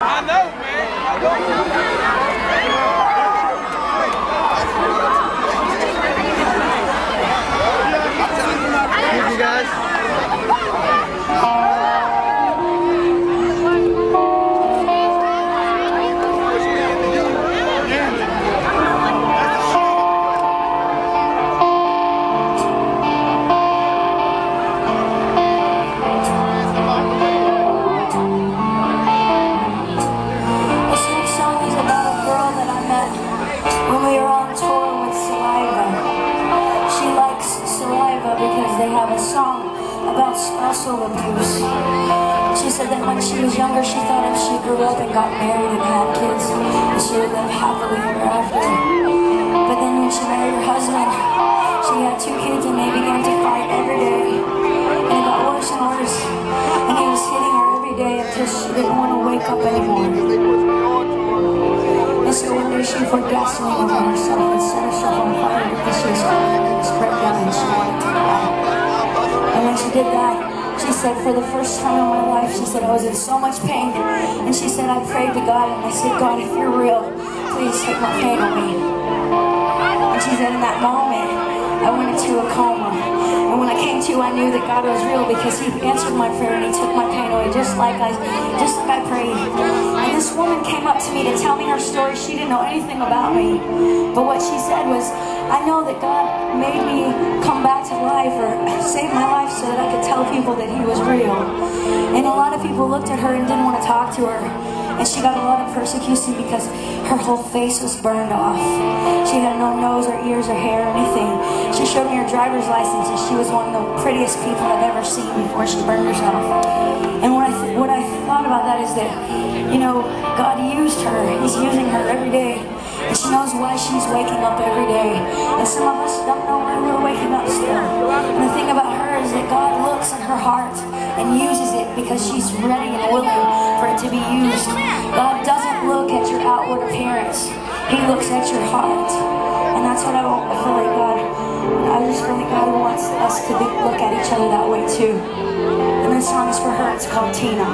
I know, man. Thank you, guys. They have a song about spousal abuse. She said that when she was younger, she thought if she grew up and got married and had kids, she would live happily ever after. But then when she married her husband, she had 2 kids and they began to fight every day. And it got worse and worse. And he was hitting her every day until she didn't want to wake up anymore. And so one day she poured gasoline over herself and set herself on fire because she was having a nervous breakdown and she wanted to die. And when she did that, she said, for the first time in my life, she said, I was in so much pain. And she said, I prayed to God and I said, God, if you're real, please take my pain away. And she said, in that moment, I went into a coma. And when I came to, I knew that God was real because He answered my prayer and He took my pain away just like I prayed. And this woman came up to me to tell me her story. She didn't know anything about me. But what she said was, I know that God made me come back to life or save my life so that I could tell people that He was real. And a lot of people looked at her and didn't want to talk to her. And she got a lot of persecution because her whole face was burned off. She had no nose or ears or hair or anything. She showed me her driver's license and she was one of the prettiest people I've ever seen before she burned herself. And what I thought about that is that, you know, God used her. He's using her every day. And she knows why she's waking up every day. And some of us don't know why we're waking up still. And the thing about her is that God looks in her heart and uses it because she's ready and willing for it to be used. God doesn't look at your outward appearance. He looks at your heart. And that's what I feel like I just feel like God wants us to look at each other that way too. And this song is for her. It's called Tina.